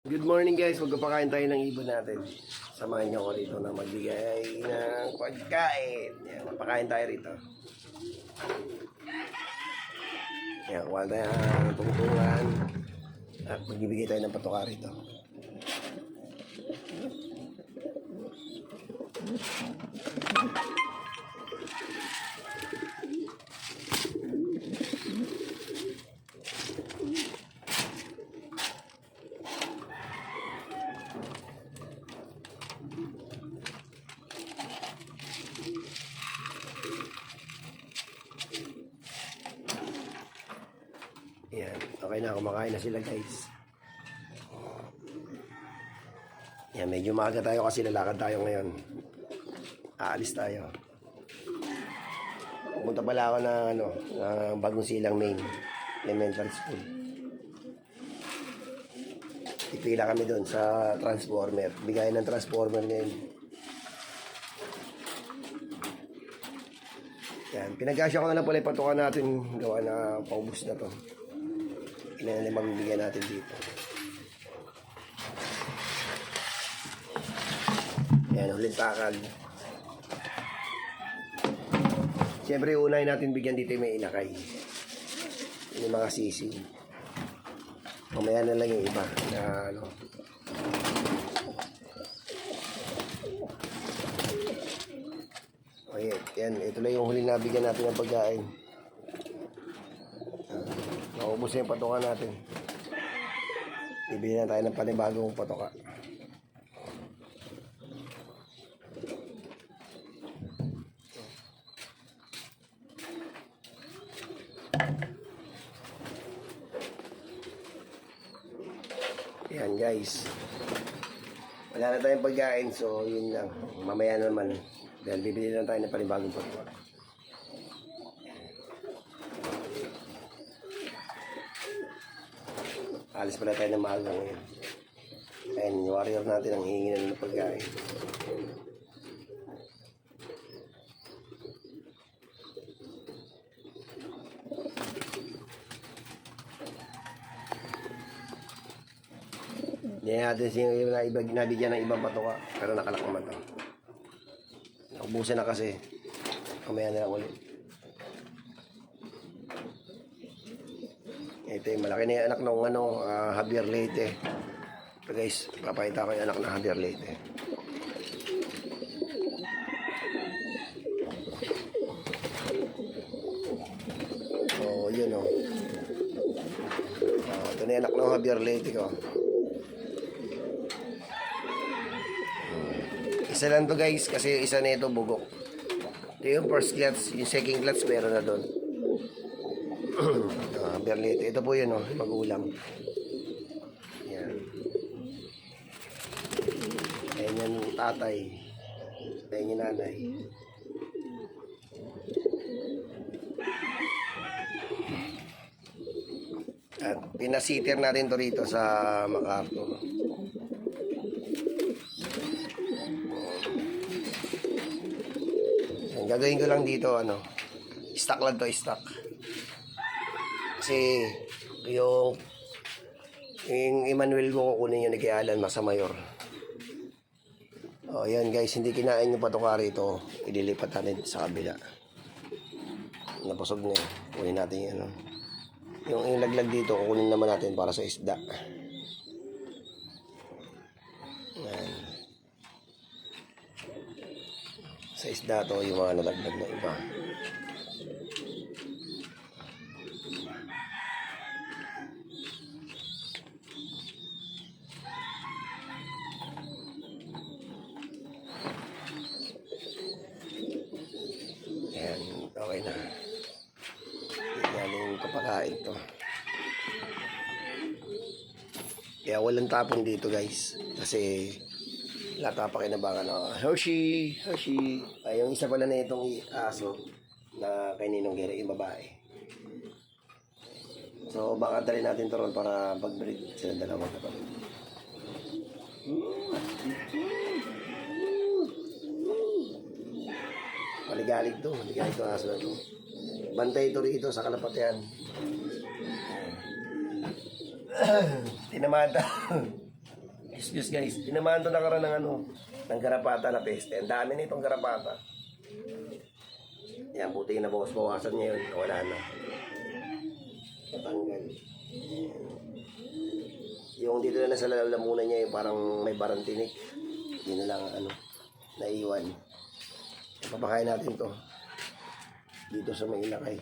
Good morning guys, magpapakain tayo ng ibon natin. Samahan niyo ako rito na magbigay ng pagkain. Yan, magpakain tayo rito. Yan, kuha tayo ng tungtungan. At magbibigay tayo ng patuka rito. Yan, okay na, kumakain na sila guys. Yan, medyo maaga tayo kasi lalakad tayo ngayon. Aalis tayo. Pupunta pala ako ng Bagong Silang Main Elementary School. Ipila kami doon sa transformer. Bigay ng transformer ngayon. Yan, pinag-asya ko na lang pala yung patukan natin. Gawa na paubos na to. Ilan na mabibigyan natin dito. Yan, ulit takal. Siyempre, unahin natin bigyan dito yung may ilakay. Yung mga sisig. Mamaya na lang yung iba. Na, Okay, yan. Ito lang yung huling nabigyan natin ng pagkain. Naubos na yung patuka natin. Bibili na tayo ng panibagong patuka. Yan guys. Wala na tayong pagkain, so yun lang. Mamaya naman. Dahil bibili na tayo ng panibagong patuka. Alis pala tayo ng maaga ngayon. Ayan, yung warrior natin ang hihingi na ng pagkain. Hindi natin siya nabigyan ng ibang patuka. Pero nakalak naman ito. Naubusan na kasi. Kamaya na lang ulit. Ito yung malaki na yung anak ng Javier Leyte. Ito guys, papakita ko yung anak ng Javier Leyte. So, yun o. Ito na yung anak ng Javier Leyte ko. Isa lang to guys, kasi isa na ito bugok. Ito yung first clutch, yung second clutch meron na doon. Berlite. Ito po yun, mag-ulam. Yan. Ayan yung tatay. Ayan yung nanay. At pinasitter natin to rito sa MacArthur. Ang gagawin ko lang dito, stock lang to, stock. Kasi yung Emmanuel ko kukunin yung nag-ialan sa mayor. O yan guys, hindi kinain yung patuka rito. Ililipat natin sa kabila. Napusog na yun. Kunin natin yun. Yung laglag dito, kukunin naman natin para sa isda. Yan. Sa isda to, yung mga nalaglag na iba. Okay na. Yan yung kapakain to. Kaya walang tapon dito guys. Kasi lata pa kinabangan. Hershey. Ay, yung isa pala na itong aso na kay Ninong Gere, yung babae. So baka dali natin to ron para pag-breed sila dalawang kapatid. Maligalig to aso na to. Bantay ito rito sa kalapatian. Tinamada. Excuse guys, tinamaan to na karan ng ng garapata na peste. Ang dami na itong garapata. Yan, buti na bawasan niya yun. Wala na. Natanggal. Yung dito na sa lalamunan niya, yung parang may barantinik. Hindi na lang naiwan. Papakain natin to. Dito sa may ilakay.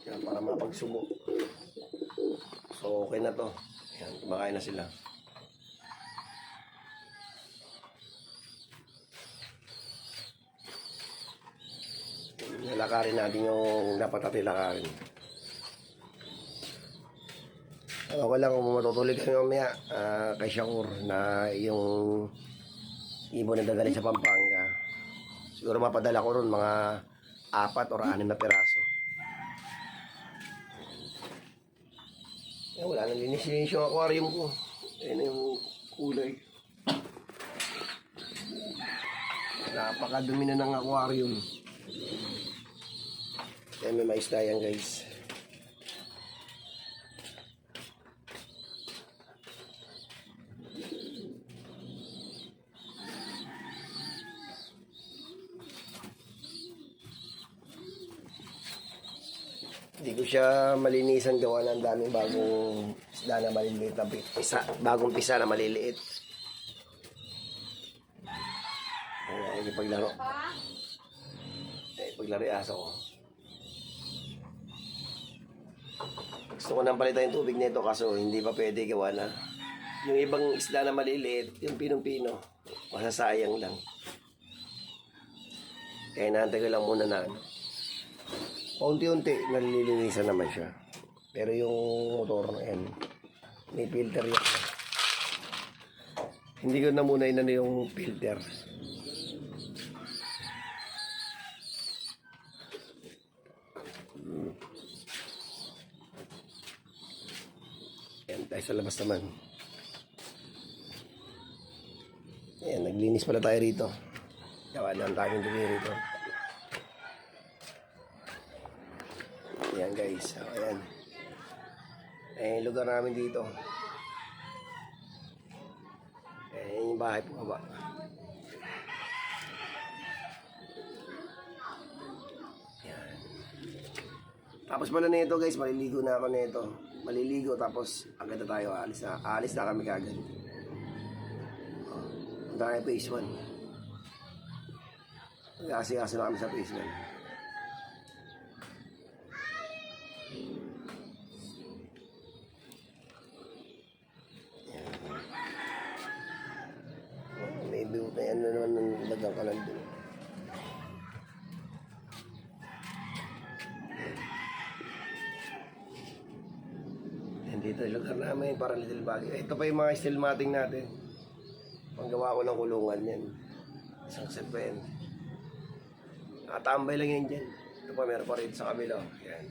Yan, para mapagsubo. So, okay na to. Yan, kumakain na sila. Lakarin natin yung dapat natin lakarin. Ako lang kung matutuloy kami mamaya kay Shakur na yung ibon na dadalhin sa Pampanga. Siguro mapadala ko ron mga 4 or 6 na piraso. Wala nang linis-linis yung aquarium ko. Ayan yung kulay. Napakadumi na ng aquarium. Yan, may mais na yan guys. Hindi ko siya malinisan gawa ng daming bagong isda na maliliit na bagong pisa na maliliit. Ay, paglaro. Paglaro aso ko. Gusto ko nang palitan yung tubig nito kaso hindi pa pwede gawa na. Yung ibang isda na maliliit, yung pinong-pino, masasayang lang. Kaya naantay ko lang muna na paunti-unti nalilinisan naman siya. Pero yung motor na yan, may filter yan. Hindi ko na muna inano yung filter. Yan, tayo sa labas naman. Ayan, naglinis pala tayo rito. Gawa lang tayong dumi rito. Ayan guys, ayan. Ayan yung lugar namin dito. Ayan yung bahay po ba. Ayan. Tapos pala nito guys, maliligo na ako nito. Maliligo tapos agad na tayo, aalis na kami kagad. Punta tayo phase 1. Kasi-kasi na kami sa phase 1. Ayan na naman ng lagang kalan doon. Ayan dito yung lugar namin, parang little bagay. Ito pa yung mga steel matting natin. Panggawa ko ng kulungan yan. Isang set pa yan. Nakatambay lang yan dyan. Ito pa, meron pa rin sa kabila. Ayan.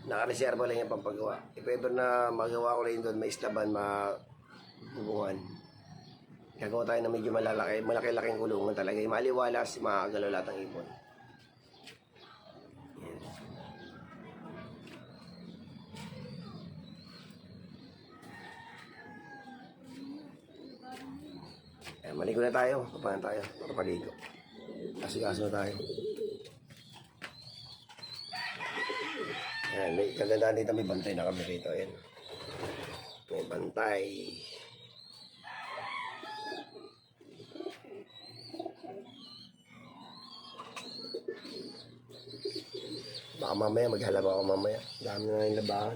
Nakareserva lang yan pampagawa. If ever na magawa ko rin doon, may islaban, bubungan. Gagawa tayo na medyo malaki-laking kulungan talaga. Yung maliwalas, makakagalaw lahat ng ibon. Yan. Maligo na tayo. Papahan tayo. Papaligo. Kasi-kaso na tayo. Yan. May kagandaan dito. May bantay na kami rito. Yan. May bantay. Baka mamaya, maghalaba ako mamaya. Dami na yung labahan.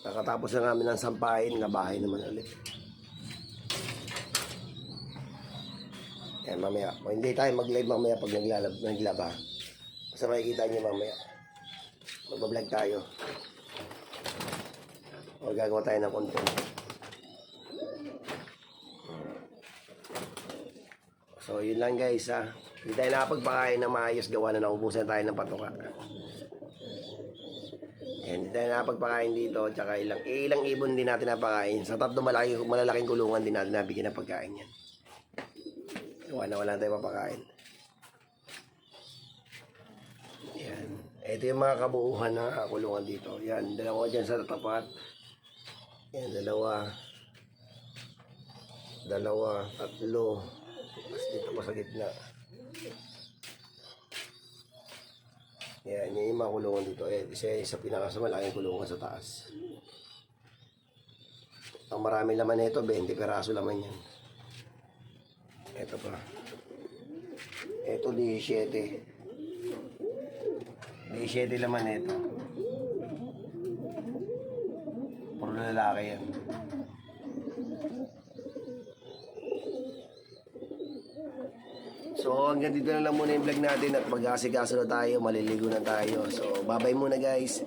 Nakatapos na namin ng sampahin, na bahay naman ulit. Yan, mamaya. O, hindi tayo mag-live mamaya pag naglaba. Basta makikita nyo mamaya. Magbablog tayo. O, gagawa tayo ng content. So, yun lang guys ha. Hindi tayo nakapagpakain na maayos, gawa na naubusan tayo ng patuka. Hindi tayo nakapagpakain dito, tsaka ilang ibon din natin napakain. Sa tatlo malalaking kulungan din natin nabigyan ng pagkain yan. Wala tayong papakain. Yan. Ito yung mga kabuuhan na kulungan dito. Yan, dalawa dyan sa tapat. Yan, dalawa, tatlo. Tapos dito pa sa gitna. Yan, yung mga kulungan dito. Isa pinakasa malaking kulungan sa taas. Ang marami laman nito, 20 peraso laman yan. Ito pa. Ito 17. 17 laman nito. Puro lalaki yan. So hanggang dito na lang muna yung vlog natin at mag-asikaso na tayo, maliligo na tayo. So bye-bye muna guys.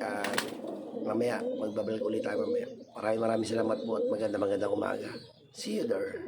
Mamaya, magbabalik ulit tayo mamaya. Maraming salamat po at magandang umaga. See you there.